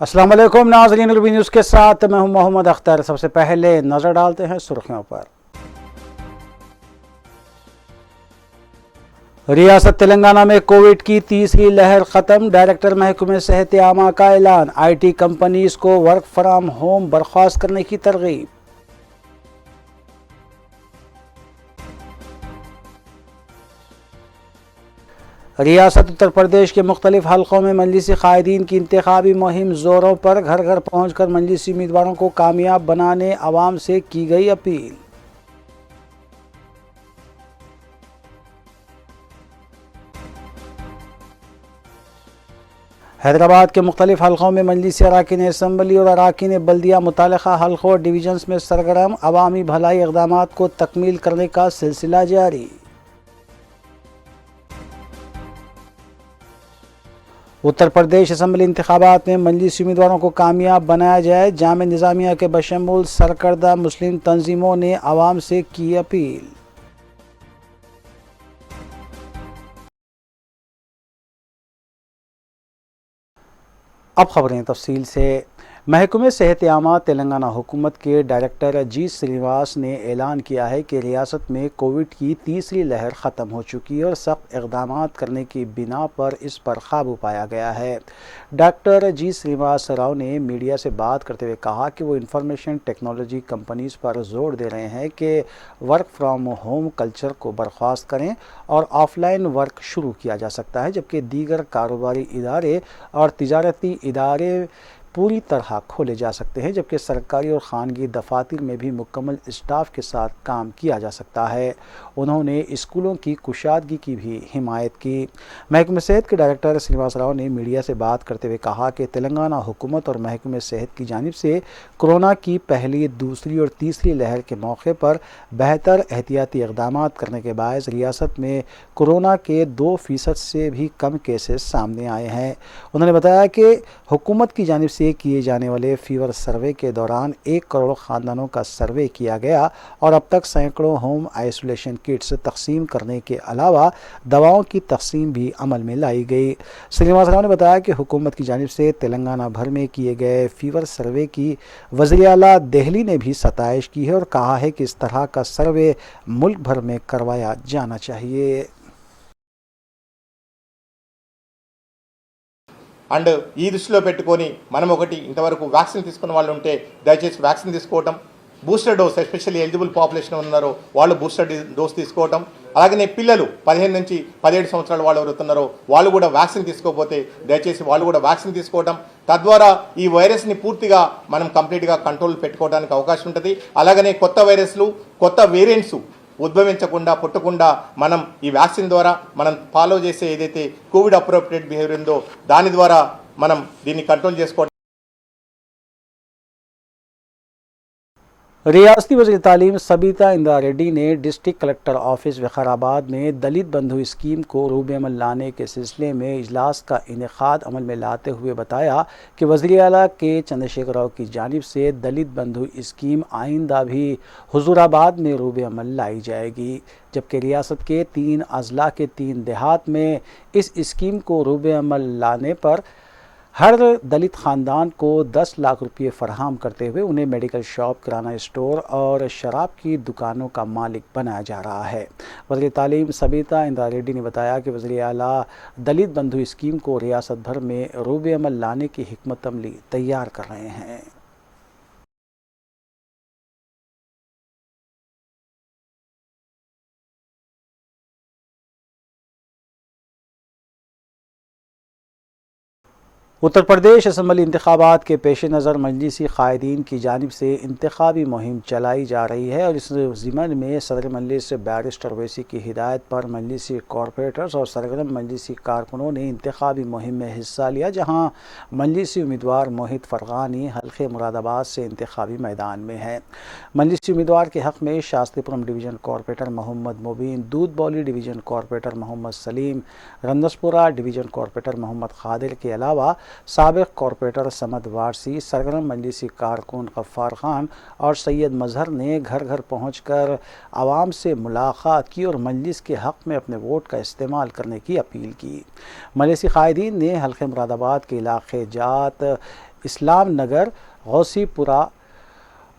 السلام علیکم ناظرین، روبی نیوز کے ساتھ میں ہوں محمد اختر۔ سب سے پہلے نظر ڈالتے ہیں سرخیوں پر۔ ریاست تلنگانہ میں کووڈ کی تیسری لہر ختم، ڈائریکٹر محکمہ صحت عامہ کا اعلان۔ آئی ٹی کمپنیز کو ورک فرام ہوم برخاست کرنے کی ترغیب۔ ریاست اتر پردیش کے مختلف حلقوں میں مجلسی قائدین کی انتخابی مہم زوروں پر، گھر گھر پہنچ کر مجلسی امیدواروں کو کامیاب بنانے عوام سے کی گئی اپیل۔ حیدرآباد کے مختلف حلقوں میں مجلسی اراکین اسمبلی اور اراکین بلدیہ متعلقہ حلقوں اور ڈویژنز میں سرگرم، عوامی بھلائی اقدامات کو تکمیل کرنے کا سلسلہ جاری۔ اتر پردیش اسمبلی انتخابات میں مجلسی امیدواروں کو کامیاب بنایا جائے، جامعہ نظامیہ کے بشمول سرکردہ مسلم تنظیموں نے عوام سے کی اپیل۔ اب خبریں تفصیل سے۔ محکمہ صحت عامہ تلنگانہ حکومت کے ڈائریکٹر جی سرینواس نے اعلان کیا ہے کہ ریاست میں کووڈ کی تیسری لہر ختم ہو چکی ہے اور سخت اقدامات کرنے کی بنا پر اس پر قابو پایا گیا ہے۔ ڈاکٹر جی سرینواس راؤ نے میڈیا سے بات کرتے ہوئے کہا کہ وہ انفارمیشن ٹیکنالوجی کمپنیز پر زور دے رہے ہیں کہ ورک فرام ہوم کلچر کو برخاست کریں اور آف لائن ورک شروع کیا جا سکتا ہے، جبکہ دیگر کاروباری ادارے اور تجارتی ادارے پوری طرح کھولے جا سکتے ہیں، جبکہ سرکاری اور خانگی دفاتر میں بھی مکمل اسٹاف کے ساتھ کام کیا جا سکتا ہے۔ انہوں نے اسکولوں کی کشادگی کی بھی حمایت کی۔ محکمہ صحت کے ڈائریکٹر سرینواس راؤ نے میڈیا سے بات کرتے ہوئے کہا کہ تلنگانہ حکومت اور محکمہ صحت کی جانب سے کورونا کی پہلی، دوسری اور تیسری لہر کے موقع پر بہتر احتیاطی اقدامات کرنے کے باعث ریاست میں کورونا کے 2% سے بھی کم کیسز سامنے آئے ہیں۔ انہوں نے بتایا کہ حکومت کی جانب سے کیے جانے والے فیور سروے کے دوران 1 کروڑ خاندانوں کا سروے کیا گیا اور اب تک سینکڑوں ہوم آئسولیشن کٹس تقسیم کرنے کے علاوہ دواؤں کی تقسیم بھی عمل میں لائی گئی۔ سرینواس راؤ نے بتایا کہ حکومت کی جانب سے تلنگانہ بھر میں کیے گئے فیور سروے کی وزیر اعلیٰ دہلی نے بھی ستائش کی ہے اور کہا ہے کہ اس طرح کا سروے ملک بھر میں کروایا جانا چاہیے۔ అండ్ ఈ దృష్టిలో పెట్టుకొని మనం ఒకటి ఇంతవరకు వ్యాక్సిన్ తీసుకున్న వాళ్ళు ఉంటే దయచేసి వ్యాక్సిన్ తీసుకోవటం, booster dose especially eligible population ఉన్నారో వాళ్ళు బూస్టర్ డోస్ తీసుకోవటం, అలాగనే పిల్లలు 15 నుంచి 17 సంవత్సరాల వాళ్ళు ఎవరుతున్నారో వాళ్ళు కూడా వ్యాక్సిన్ తీసుకోకపోతే దయచేసి వాళ్ళు కూడా వ్యాక్సిన్ తీసుకోవటం, తద్వారా ఈ వైరస్ని పూర్తిగా మనం కంప్లీట్గా కంట్రోల్ పెట్టుకోవడానికి అవకాశం ఉంటుంది। అలాగనే కొత్త వైరస్లు, కొత్త వేరియంట్స్ ఉద్భవించకుండా పుట్టకుండా మనం ఈ వ్యాక్సిన్ ద్వారా మనం ఫాలో చేసే ఏదైతే కోవిడ్ అప్రోప్రియేట్ బిహేవియర్ ఉందో దాని ద్వారా మనం దీన్ని కంట్రోల్ చేసుకోవడం। ریاستی وزیر تعلیم سبیتا اندرا ریڈی نے ڈسٹرکٹ کلکٹر آفس وقارآباد میں دلت بندھو اسکیم کو روب عمل لانے کے سلسلے میں اجلاس کا انعقاد عمل میں لاتے ہوئے بتایا کہ وزیر اعلیٰ کے چندر شیکھر راؤ کی جانب سے دلت بندھو اسکیم آئندہ بھی حضور آباد میں روب عمل لائی جائے گی، جبکہ ریاست کے 3 اضلاع کے 3 دیہات میں اس اسکیم کو روب عمل لانے پر ہر دلت خاندان کو 10 لاکھ روپے فراہم کرتے ہوئے انہیں میڈیکل شاپ، کرانہ اسٹور اور شراب کی دکانوں کا مالک بنایا جا رہا ہے۔ وزیر تعلیم سبیتا اندرا ریڈی نے بتایا کہ وزیر اعلیٰ دلت بندھو اسکیم کو ریاست بھر میں روب عمل لانے کی حکمت عملی تیار کر رہے ہیں۔ اتر پردیش اسمبلی انتخابات کے پیش نظر مجلسی قائدین کی جانب سے انتخابی مہم چلائی جا رہی ہے اور اس ضمن میں صدر مجلس بیرسٹر اویسی کی ہدایت پر مجلسی کارپوریٹرز اور سرگرم مجلسی کارکنوں نے انتخابی مہم میں حصہ لیا، جہاں مجلسی امیدوار موہت فرغانی حلقہ مراد آباد سے انتخابی میدان میں ہے۔ مجلسی امیدوار کے حق میں شاستری پورم ڈویژن کارپوریٹر محمد مبین، دودھ بولی ڈویژن کارپوریٹر محمد سلیم، رندسپورہ ڈویژن کارپوریٹر محمد قادر کے علاوہ سابق کارپوریٹر سمد وارسی، سرگرم مجلسی کارکن غفار خان اور سید مظہر نے گھر گھر پہنچ کر عوام سے ملاقات کی اور مجلس کے حق میں اپنے ووٹ کا استعمال کرنے کی اپیل کی۔ مجلسی قائدین نے حلقہ مراد آباد کے علاقے جات اسلام نگر، غوثی پورہ،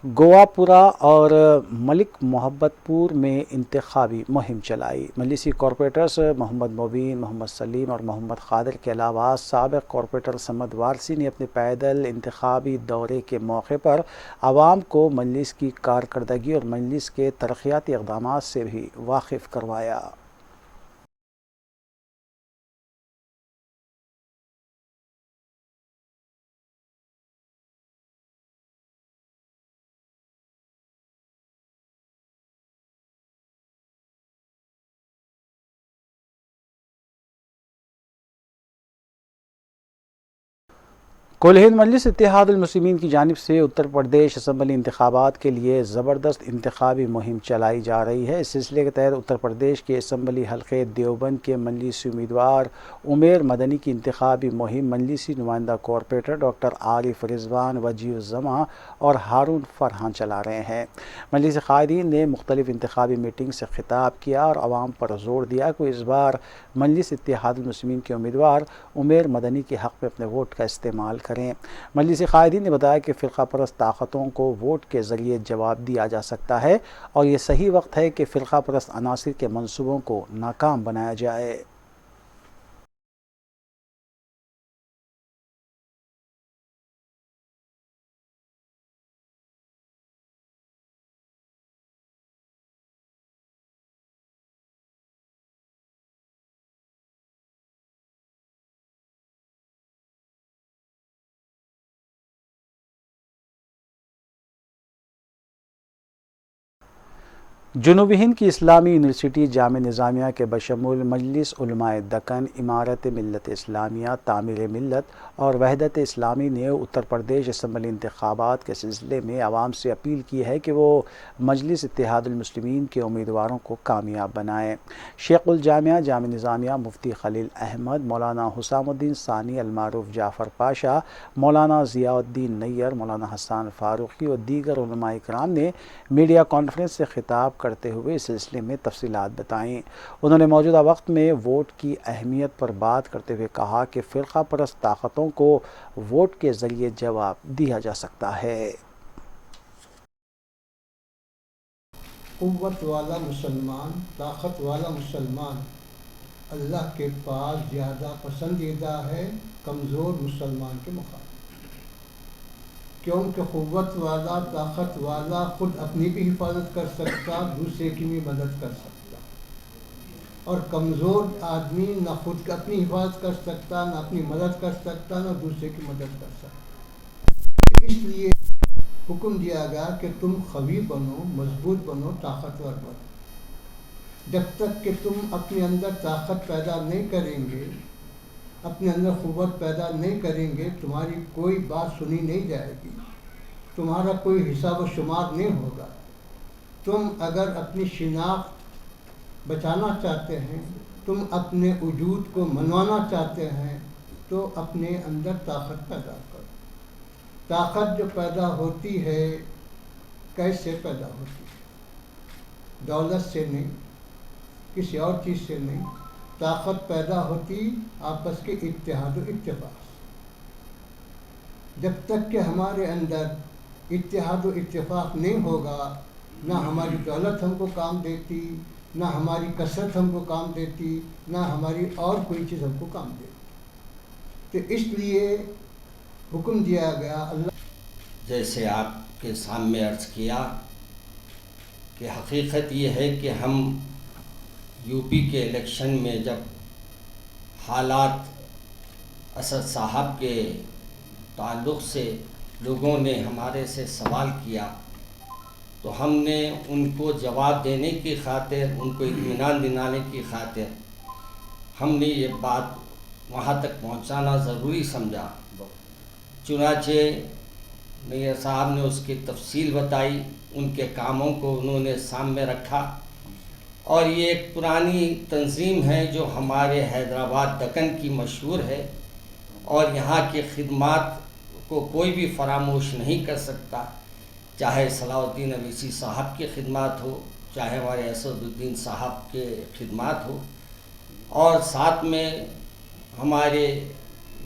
گوواپورہ اور ملک محبت پور میں انتخابی مہم چلائی۔ مجلسی کارپوریٹرز محمد مبین، محمد سلیم اور محمد قادر کے علاوہ سابق کارپوریٹر سمد وارثی نے اپنے پیدل انتخابی دورے کے موقع پر عوام کو مجلس کی کارکردگی اور مجلس کے ترقیاتی اقدامات سے بھی واقف کروایا۔ کل ہند مجلس اتحاد المسلمین کی جانب سے اتر پردیش اسمبلی انتخابات کے لیے زبردست انتخابی مہم چلائی جا رہی ہے۔ اس سلسلے کے تحت اتر پردیش کے اسمبلی حلقے دیوبند کے مجلسی امیدوار عمیر مدنی کی انتخابی مہم مجلسی نمائندہ کارپوریٹر ڈاکٹر عارف رضوان، وجیہ الزماں اور ہارون فرحان چلا رہے ہیں۔ مجلس قائدین نے مختلف انتخابی میٹنگ سے خطاب کیا اور عوام پر زور دیا کہ اس بار مجلس اتحاد المسلمین کے امیدوار عمیر مدنی کے حق میں اپنے ووٹ کا استعمال کریں۔ مجلس قائدین نے بتایا کہ فرقہ پرست طاقتوں کو ووٹ کے ذریعے جواب دیا جا سکتا ہے اور یہ صحیح وقت ہے کہ فرقہ پرست عناصر کے منصوبوں کو ناکام بنایا جائے۔ جنوبی ہند کی اسلامی یونیورسٹی جامعہ نظامیہ کے بشمول مجلس علماء دکن، امارت ملت اسلامیہ، تعمیر ملت اور وحدت اسلامی نے اتر پردیش اسمبلی انتخابات کے سلسلے میں عوام سے اپیل کی ہے کہ وہ مجلس اتحاد المسلمین کے امیدواروں کو کامیاب بنائیں۔ شیخ الجامعہ جامعہ نظامیہ مفتی خلیل احمد، مولانا حسام الدین ثانی، المعروف جعفر پاشا، مولانا ضیاء الدین نیر، مولانا حسان فاروقی اور دیگر علماء کرام نے میڈیا کانفرنس سے خطاب کرتے ہوئے اس سلسلے میں تفصیلات بتائیں۔ انہوں نے موجودہ وقت میں ووٹ کی اہمیت پر بات کرتے ہوئے کہا کہ فرقہ پرست طاقتوں کو ووٹ کے ذریعے جواب دیا جا سکتا ہے۔ قوت والا مسلمان، طاقت والا مسلمان اللہ کے پاس زیادہ پسندیدہ ہے کمزور مسلمان کے مقابلے، کیونکہ قوت والا، طاقت والا خود اپنی بھی حفاظت کر سکتا، دوسرے کی بھی مدد کر سکتا، اور کمزور آدمی نہ خود اپنی حفاظت کر سکتا، نہ اپنی مدد کر سکتا، نہ دوسرے کی مدد کر سکتا۔ اس لیے حکم دیا گیا کہ تم قوی بنو، مضبوط بنو، طاقتور بنو۔ جب تک کہ تم اپنے اندر طاقت پیدا نہیں کریں گے، اپنے اندر قوت پیدا نہیں کریں گے، تمہاری کوئی بات سنی نہیں جائے گی، تمہارا کوئی حساب و شمار نہیں ہوگا۔ تم اگر اپنی شناخت بچانا چاہتے ہیں، تم اپنے وجود کو منوانا چاہتے ہیں، تو اپنے اندر طاقت پیدا کرو۔ طاقت جو پیدا ہوتی ہے کیسے پیدا ہوتی ہے؟ دولت سے نہیں، کسی اور چیز سے نہیں۔ طاقت پیدا ہوتی آپس کے اتحاد و اتفاق سے۔ جب تک کہ ہمارے اندر اتحاد و اتفاق نہیں ہوگا، نہ ہماری دولت ہم کو کام دیتی، نہ ہماری کثرت ہم کو کام دیتی، نہ ہماری اور کوئی چیز ہم کو کام دیتی۔ تو اس لیے حکم دیا گیا اللہ، جیسے آپ کے سامنے عرض کیا کہ حقیقت یہ ہے کہ ہم یو پی کے الیکشن میں جب حالات اسد صاحب کے تعلق سے لوگوں نے ہمارے سے سوال کیا تو ہم نے ان کو جواب دینے کی خاطر، ان کو اطمینان دلانے کی خاطر ہم نے یہ بات وہاں تک پہنچانا ضروری سمجھا۔ چنانچہ نیر صاحب نے اس کی تفصیل بتائی، ان کے کاموں کو انہوں نے سامنے رکھا، اور یہ ایک پرانی تنظیم ہے جو ہمارے حیدرآباد دکن کی مشہور ہے، اور یہاں کی خدمات کو کوئی بھی فراموش نہیں کر سکتا، چاہے صلاح الدین اویسی صاحب کی خدمات ہو، چاہے ہمارے اسد الدین صاحب کے خدمات ہو، اور ساتھ میں ہمارے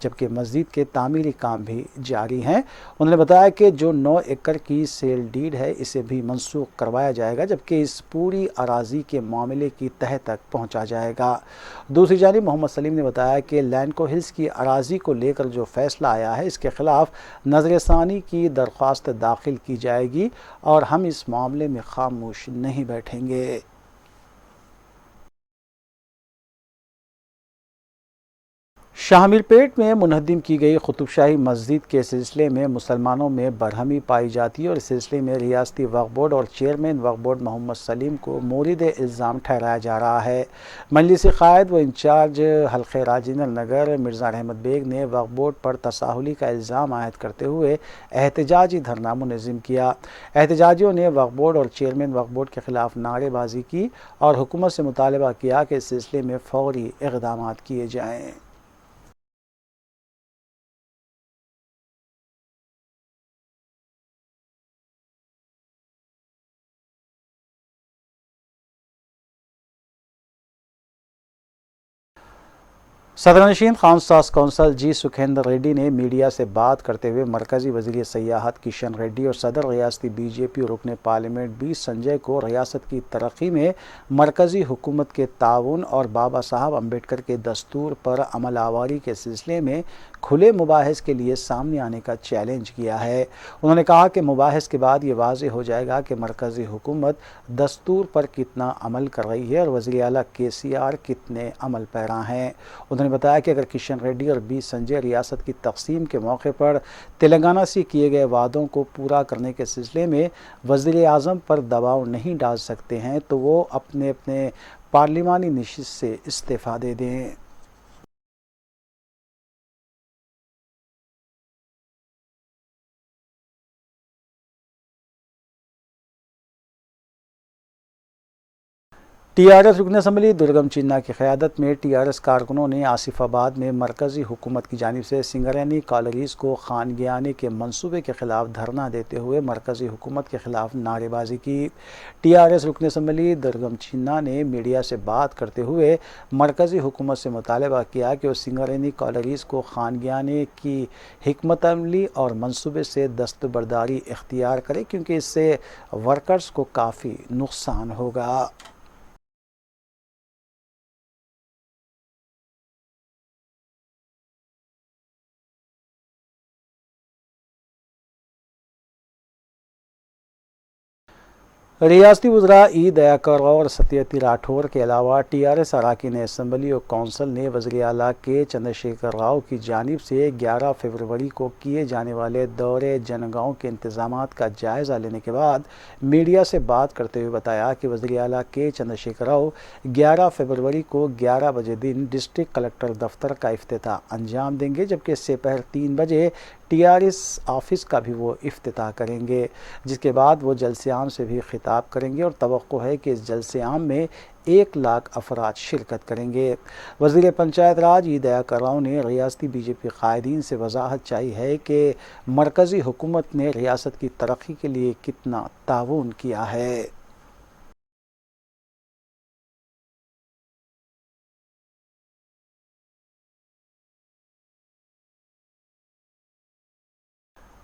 جبکہ مسجد کے تعمیری کام بھی جاری ہیں۔ انہوں نے بتایا کہ جو 9 ایکڑ کی سیل ڈیڈ ہے اسے بھی منسوخ کروایا جائے گا، جبکہ اس پوری اراضی کے معاملے کی تہہ تک پہنچا جائے گا۔ دوسری جانب محمد سلیم نے بتایا کہ لینڈکو ہلز کی اراضی کو لے کر جو فیصلہ آیا ہے اس کے خلاف نظر ثانی کی درخواست داخل کی جائے گی اور ہم اس معاملے میں خاموش نہیں بیٹھیں گے۔ شاہ پیٹ میں منہدم کی گئی قطب شاہی مسجد کے سلسلے میں مسلمانوں میں برہمی پائی جاتی ہے اور اس سلسلے میں ریاستی وقف بورڈ اور چیئرمین وقف بورڈ محمد سلیم کو مورد الزام ٹھہرایا جا رہا ہے۔ مجلس قائد و انچارج حلقہ راجندر نگر مرزا احمد بیگ نے وقف بورڈ پر تساہلی کا الزام عائد کرتے ہوئے احتجاجی دھرنا منظم کیا۔ احتجاجیوں نے وقف بورڈ اور چیئرمین وقف بورڈ کے خلاف نعرے بازی کی اور حکومت سے مطالبہ کیا کہ اس سلسلے میں فوری اقدامات کیے جائیں۔ صدرنشین خان ساز کونسل جی سکھیندر ریڈی نے میڈیا سے بات کرتے ہوئے مرکزی وزیر سیاحت کشن ریڈی اور صدر ریاستی بی جے پی رکن پارلیمنٹ بی سنجے کو ریاست کی ترقی میں مرکزی حکومت کے تعاون اور بابا صاحب امبیڈکر کے دستور پر عمل آوری کے سلسلے میں کھلے مباحث کے لیے سامنے آنے کا چیلنج کیا ہے۔ انہوں نے کہا کہ مباحث کے بعد یہ واضح ہو جائے گا کہ مرکزی حکومت دستور پر کتنا عمل کر رہی ہے اور وزیر اعلیٰ KCR کتنے عمل پیرا ہیں۔ انہوں نے بتایا کہ اگر کشن ریڈی اور بی سنجے ریاست کی تقسیم کے موقع پر تلنگانہ سے کیے گئے وعدوں کو پورا کرنے کے سلسلے میں وزیر اعظم پر دباؤ نہیں ڈال سکتے ہیں تو وہ اپنے پارلیمانی نشست سے استعفیٰ دے دیں۔ TRS رکن اسمبلی درگم چنا کی قیادت میں TRS کارکنوں نے آصف آباد میں مرکزی حکومت کی جانب سے سنگرینی کالریز کو خانگیانے کے منصوبے کے خلاف دھرنا دیتے ہوئے مرکزی حکومت کے خلاف نعرے بازی کی۔ TRS رکن اسمبلی درگم چنا نے میڈیا سے بات کرتے ہوئے مرکزی حکومت سے مطالبہ کیا کہ وہ سنگرینی کالریز کو خانگیانے کی حکمت عملی اور منصوبے سے دستبرداری اختیار کرے کیونکہ اس سے ورکرز کو کافی نقصان ہوگا۔ ریاستی وزراء ای دیاکر راؤ اور ستیتی راٹھور کے علاوہ TRS اراکین اسمبلی اور کونسل نے وزیر اعلیٰ کے چندر شیکھر راؤ کی جانب سے 11 فروری کو کیے جانے والے دورے جنگاؤں کے انتظامات کا جائزہ لینے کے بعد میڈیا سے بات کرتے ہوئے بتایا کہ وزیر اعلیٰ کے چندر شیکھر راؤ 11 فروری کو 11 بجے دن ڈسٹرکٹ کلکٹر دفتر کا افتتاح انجام دیں گے، جبکہ اس سے پہر 3 بجے TRS آفس کا بھی وہ افتتاح کریں گے، جس کے بعد وہ جلسے عام سے بھی خطاب کریں گے اور توقع ہے کہ اس جلسے عام میں 1 لاکھ افراد شرکت کریں گے۔ وزیر پنچایت راج ای دیاکر راؤ نے ریاستی BJP قائدین سے وضاحت چاہی ہے کہ مرکزی حکومت نے ریاست کی ترقی کے لیے کتنا تعاون کیا ہے۔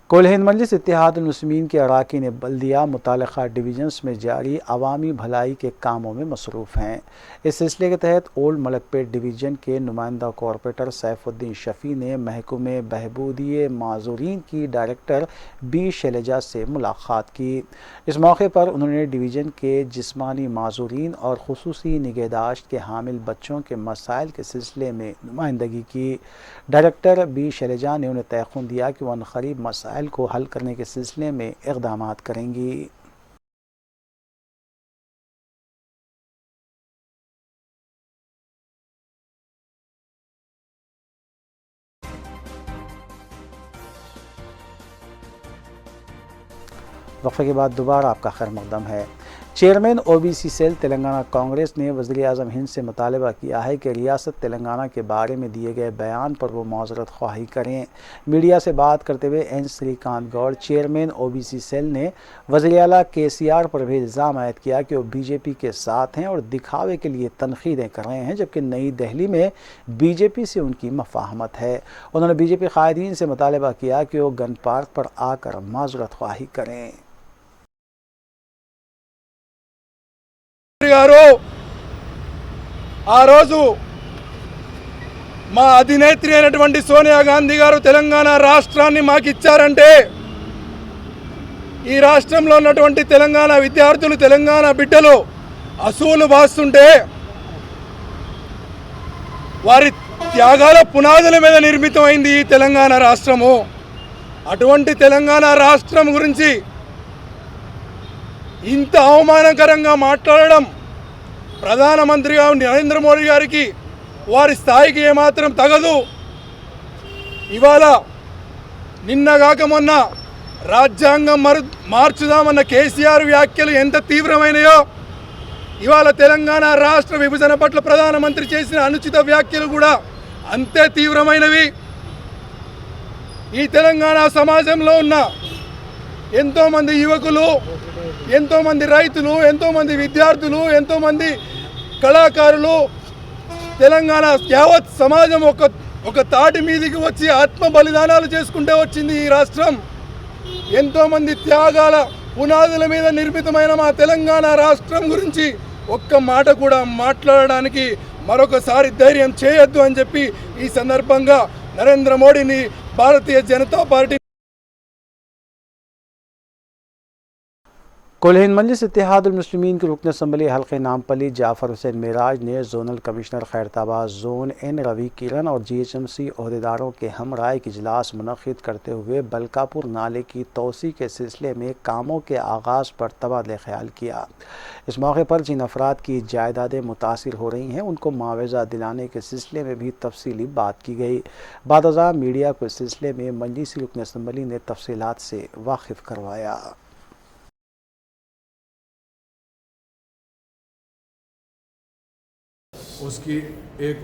کل ہند مجلس اتحاد المسلمین کے اراکین بلدیہ متعلقہ ڈویژنز میں جاری عوامی بھلائی کے کاموں میں مصروف ہیں۔ اس سلسلے کے تحت اولڈ ملک پیٹ ڈویژن کے نمائندہ کارپوریٹر سیف الدین شفیع نے محکمہ بہبودی معذورین کی ڈائریکٹر بی شیلجا سے ملاقات کی۔ اس موقع پر انہوں نے ڈویژن کے جسمانی معذورین اور خصوصی نگہداشت کے حامل بچوں کے مسائل کے سلسلے میں نمائندگی کی۔ ڈائریکٹر بی شیلجا نے انہیں تیقن دیا کہ وہ عنقریب مسائل کو حل کرنے کے سلسلے میں اقدامات کریں گی۔ وقفے کے بعد دوبارہ آپ کا خیر مقدم ہے۔ Chairman OBC cell Telangana Congress نے وزیر اعظم ہند سے مطالبہ کیا ہے کہ ریاست تلنگانہ کے بارے میں دیے گئے بیان پر وہ معذرت خواہی کریں۔ میڈیا سے بات کرتے ہوئے این سری کانت گوڑ چیئرمین OBC سیل نے وزیر اعلیٰ KCR پر بھی الزام عائد کیا کہ وہ BJP کے ساتھ ہیں اور دکھاوے کے لیے تنقیدیں کر رہے ہیں، جبکہ نئی دہلی میں BJP سے ان کی مفاہمت ہے۔ انہوں نے BJP قائدین سے مطالبہ کیا کہ وہ گن پارک پر آ کر معذرت خواہی کریں۔ గారు ఆ రోజు మా అధినేత్రి అయినటువంటి సోనియా గాంధీ గారు తెలంగాణ రాష్ట్రాన్ని మాకు ఇచ్చారంటే ఈ రాష్ట్రంలో ఉన్నటువంటి తెలంగాణ విద్యార్థులు తెలంగాణ బిడ్డలు అసూలు బాస్తుంటే వారి త్యాగాల పునాదుల మీద నిర్మితమైంది ఈ తెలంగాణ రాష్ట్రము। అటువంటి తెలంగాణ రాష్ట్రం గురించి ఇంత అవమానకరంగా మాట్లాడడం ప్రధానమంత్రిగా నరేంద్ర మోడీ గారికి వారి స్థాయికి ఏమాత్రం తగదు। ఇవాళ నిన్నగాక మొన్న రాజ్యాంగం మార్చుదామన్న కేసీఆర్ వ్యాఖ్యలు ఎంత తీవ్రమైనయో ఇవాళ తెలంగాణ రాష్ట్ర విభజన పట్ల ప్రధానమంత్రి చేసిన అనుచిత వ్యాఖ్యలు కూడా అంతే తీవ్రమైనవి। ఈ తెలంగాణ సమాజంలో ఉన్న ఎంతోమంది యువకులు, ఎంతోమంది రైతులు, ఎంతోమంది విద్యార్థులు, ఎంతోమంది కళాకారులు, తెలంగాణ యావత్ సమాజం ఒక తాటి మీదికి వచ్చి ఆత్మ బలిదానాలు చేసుకుంటూ వచ్చింది ఈ రాష్ట్రం। ఎంతోమంది త్యాగాల పునాదుల మీద నిర్మితమైన మా తెలంగాణ రాష్ట్రం గురించి ఒక్క మాట కూడా మాట్లాడడానికి మరొకసారి ధైర్యం చేయొద్దు అని చెప్పి ఈ సందర్భంగా నరేంద్ర మోడీని, భారతీయ జనతా పార్టీ کل ہند مجلس اتحاد المسلمین کے رکن اسمبلی حلقہ نامپلی جعفر حسین معراج نے زونل کمشنر خیرتآباد زون این روی کرن اور GHMC عہدیداروں کے ہم رائے کی اجلاس منعقد کرتے ہوئے بلکاپور نالے کی توسیع کے سلسلے میں کاموں کے آغاز پر تبادلہ خیال کیا۔ اس موقع پر جن افراد کی جائیدادیں متاثر ہو رہی ہیں ان کو معاوضہ دلانے کے سلسلے میں بھی تفصیلی بات کی گئی۔ بعد ازاں میڈیا کو اس سلسلے میں مجلسی رکن اسمبلی نے تفصیلات سے واقف کروایا۔ اس کی ایک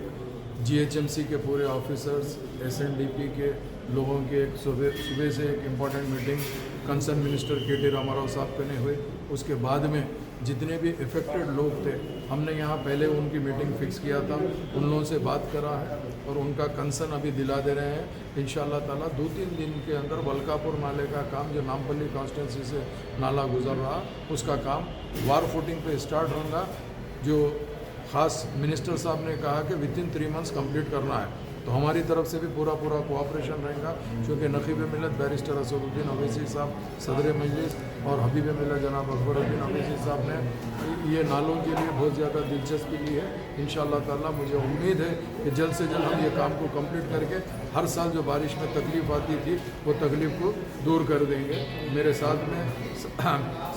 GHMC کے پورے آفیسرز، SNDP کے لوگوں کی ایک صبح سے ایک important meeting concern minister KT Rama Rao صاحب کرنے ہوئے۔ اس کے بعد میں جتنے بھی افیکٹڈ لوگ تھے ہم نے یہاں پہلے ان کی میٹنگ فکس کیا تھا، ان لوگوں سے بات کرا ہے اور ان کا کنسرن ابھی دلا دے رہے ہیں۔ انشاءاللہ تعالیٰ 2-3 دن کے اندر بلکاپور نالے کا کام جو نامپلی کانسٹیٹنسی سے نالا گزر رہا اس کا کام وار فوٹنگ پہ اسٹارٹ ہوگا۔ جو خاص منسٹر صاحب نے کہا کہ within 3 months کمپلیٹ کرنا ہے، تو ہماری طرف سے بھی پورا کوآپریشن رہے گا، چونکہ نقیب ملت بیرسٹر اسد الدین اویسی صاحب صدر مجلس اور حبیب ملت جناب اکبر الدین اویسی صاحب نے یہ نالوں کے لیے بہت زیادہ دلچسپی لی ہے۔ انشاءاللہ تعالیٰ مجھے امید ہے کہ جلد سے جلد ہم یہ کام کو کمپلیٹ کر کے ہر سال جو بارش میں تکلیف آتی تھی وہ تکلیف کو دور کر دیں گے۔ میرے ساتھ میں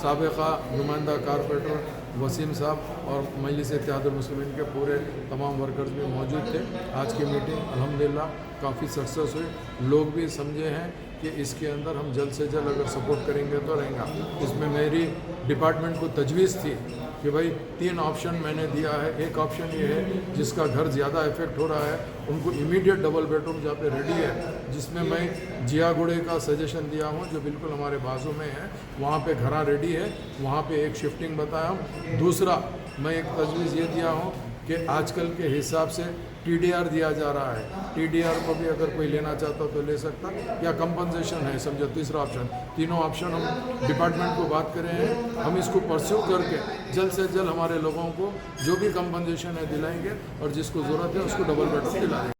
سابقہ نمائندہ کارپوریٹر وسیم صاحب اور مجلس اتحاد المسلمین کے پورے تمام ورکرز بھی موجود تھے۔ آج کی میٹنگ الحمدللہ کافی سکسیس ہوئی، لوگ بھی سمجھے ہیں کہ اس کے اندر ہم جلد سے جلد اگر سپورٹ کریں گے تو رہیں گا۔ اس میں میری ڈپارٹمنٹ کو تجویز تھی کہ بھائی 3 آپشن میں نے دیا ہے۔ ایک آپشن یہ ہے جس کا گھر زیادہ افیکٹ ہو رہا ہے ان کو امیڈیٹ ڈبل بیڈ روم جہاں پہ ریڈی ہے، جس میں میں جیا گوڑے کا سجیشن دیا ہوں جو بالکل ہمارے بازو میں ہے، وہاں پہ گھراں ریڈی ہے، وہاں پہ ایک شفٹنگ بتایا ہوں۔ دوسرا میں ایک تجویز یہ دیا ہوں کہ آج کل کے حساب سے TDR دیا جا رہا ہے، TDR کو بھی اگر کوئی لینا چاہتا تو لے سکتا، یا کمپنسیشن ہے سمجھو تیسرا آپشن۔ تینوں آپشن ہم ڈپارٹمنٹ کو بات کرے ہیں، ہم اس کو پرسیو کر کے جلد سے جلد ہمارے لوگوں کو جو بھی کمپنسیشن ہے دلائیں گے اور جس کو ضرورت ہے اس کو ڈبل بیڈ روم دلائیں گے۔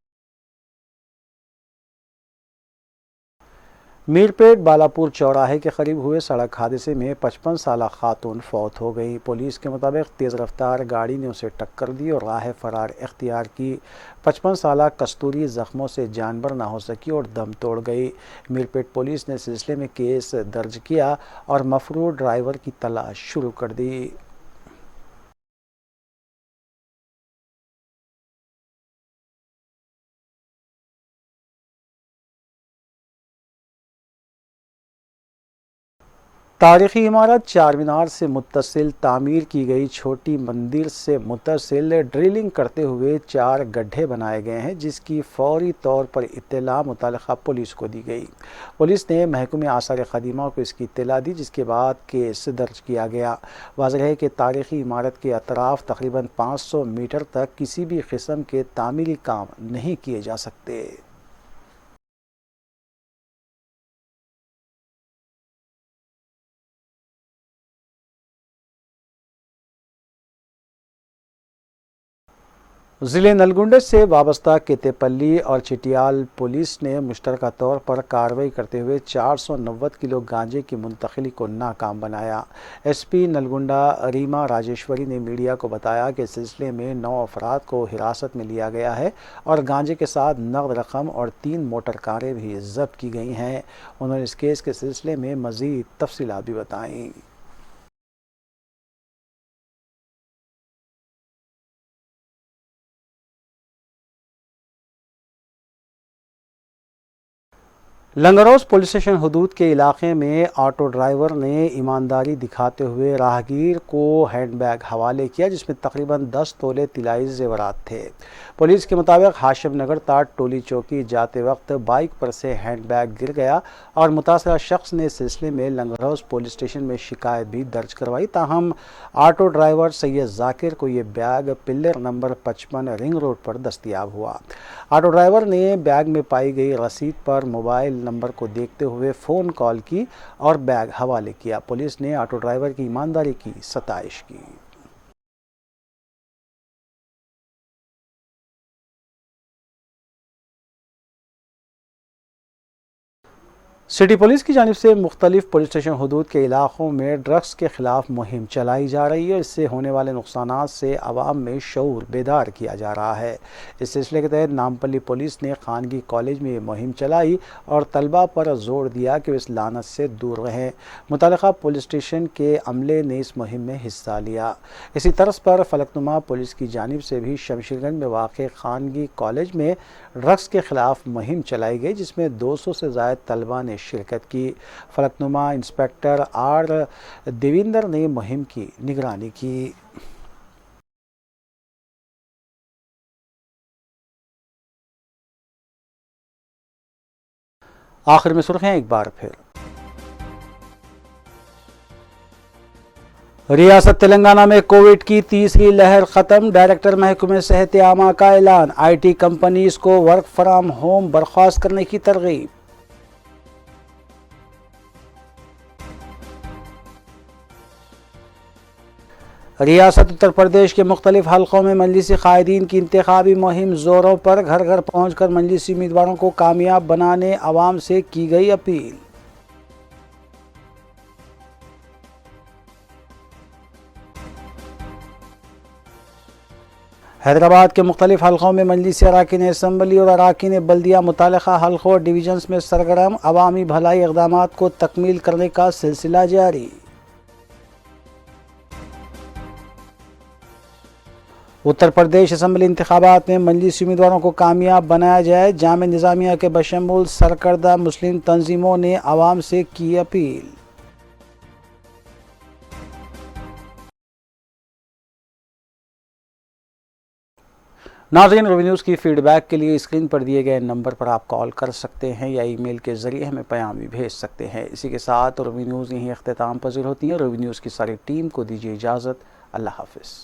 میرپیٹ بالاپور چوراہے کے قریب ہوئے سڑک حادثے میں 55 سالہ خاتون فوت ہو گئی۔ پولیس کے مطابق تیز رفتار گاڑی نے اسے ٹکر دی اور راہ فرار اختیار کی۔ 55 سالہ کستوری زخموں سے جان بر نہ ہو سکی اور دم توڑ گئی۔ میرپیٹ پولیس نے سلسلے میں کیس درج کیا اور مفرور ڈرائیور کی تلاش شروع کر دی۔ تاریخی عمارت چار مینار سے متصل تعمیر کی گئی چھوٹی مندر سے متصل ڈرلنگ کرتے ہوئے 4 گڈھے بنائے گئے ہیں، جس کی فوری طور پر اطلاع متعلقہ پولیس کو دی گئی۔ پولیس نے محکمہ آثار قدیمہ کو اس کی اطلاع دی، جس کے بعد کیس درج کیا گیا۔ واضح ہے کہ تاریخی عمارت کے اطراف تقریباً 500 میٹر تک کسی بھی قسم کے تعمیری کام نہیں کیے جا سکتے۔ ضلع نلگنڈ سے وابستہ کیتے-پلی اور چٹیال پولیس نے مشترکہ طور پر کارروائی کرتے ہوئے 490 کلو گانجے کی منتقلی کو ناکام بنایا۔ ایس پی نلگنڈا ریما راجیشوری نے میڈیا کو بتایا کہ سلسلے میں 9 افراد کو حراست میں لیا گیا ہے اور گانجے کے ساتھ نقد رقم اور 3 موٹر کاریں بھی ضبط کی گئی ہیں۔ انہوں نے اس کیس کے سلسلے میں مزید تفصیلات بھی بتائیں۔ لنگروز پولیس اسٹیشن حدود کے علاقے میں آٹو ڈرائیور نے ایمانداری دکھاتے ہوئے راہگیر کو ہینڈ بیگ حوالے کیا، جس میں تقریباً 10 تولے طلائی زیورات تھے۔ پولیس کے مطابق ہاشم نگر تا ٹولی چوکی جاتے وقت بائک پر سے ہینڈ بیگ گر گیا اور متاثرہ شخص نے سلسلے میں لنگروز پولیس اسٹیشن میں شکایت بھی درج کروائی، تاہم آٹو ڈرائیور سید ذاکر کو یہ bag pillar number 55 ring road پر دستیاب ہوا۔ آٹو ڈرائیور نے بیگ میں پائی گئی رسید پر موبائل نمبر کو دیکھتے ہوئے فون کال کی اور بیگ حوالے کیا۔ پولیس نے آٹو ڈرائیور کی ایمانداری کی ستائش کی۔ سٹی پولیس کی جانب سے مختلف پولیس اسٹیشن حدود کے علاقوں میں ڈرگس کے خلاف مہم چلائی جا رہی ہے، اس سے ہونے والے نقصانات سے عوام میں شعور بیدار کیا جا رہا ہے۔ اس سلسلے کے تحت نامپلی پولیس نے خانگی کالج میں یہ مہم چلائی اور طلبہ پر زور دیا کہ وہ اس لعنت سے دور رہیں۔ متعلقہ پولیس اسٹیشن کے عملے نے اس مہم میں حصہ لیا۔ اسی طرز پر فلکنما پولیس کی جانب سے بھی شمشیر گنج میں واقع خانگی کالج میں ڈرگس کے خلاف مہم چلائی گئی، جس میں 200 سے زائد طلبہ نے شرکت کی۔ فلکنما انسپکٹر آر دیویندر نے مہم کی نگرانی کی۔ آخر میں سرخیاں ایک بار پھر۔ ریاست تلنگانہ میں کووڈ کی تیسری لہر ختم، ڈائریکٹر محکمہ صحت عامہ کا اعلان، آئی ٹی کمپنیز کو ورک فرام ہوم برخاست کرنے کی ترغیب۔ ریاست اتر پردیش کے مختلف حلقوں میں مجلسی قائدین کی انتخابی مہم زوروں پر، گھر گھر پہنچ کر مجلسی امیدواروں کو کامیاب بنانے عوام سے کی گئی اپیل۔ حیدرآباد کے مختلف حلقوں میں مجلسی اراکین اسمبلی اور اراکین بلدیہ متعلقہ حلقوں اور ڈویژنز میں سرگرم، عوامی بھلائی اقدامات کو تکمیل کرنے کا سلسلہ جاری۔ اتر پردیش اسمبلی انتخابات میں مجلسی امیدواروں کو کامیاب بنایا جائے، جامعہ نظامیہ کے بشمول سرکردہ مسلم تنظیموں نے عوام سے کی اپیل۔ ناظرین، روی نیوز کی فیڈ بیک کے لیے اسکرین پر دیے گئے نمبر پر آپ کال کر سکتے ہیں یا ای میل کے ذریعے ہمیں پیام بھی بھیج سکتے ہیں۔ اسی کے ساتھ روی نیوز یہیں اختتام پذیر ہوتی ہے۔ روی نیوز کی ساری ٹیم کو دیجیے اجازت۔ اللہ حافظ۔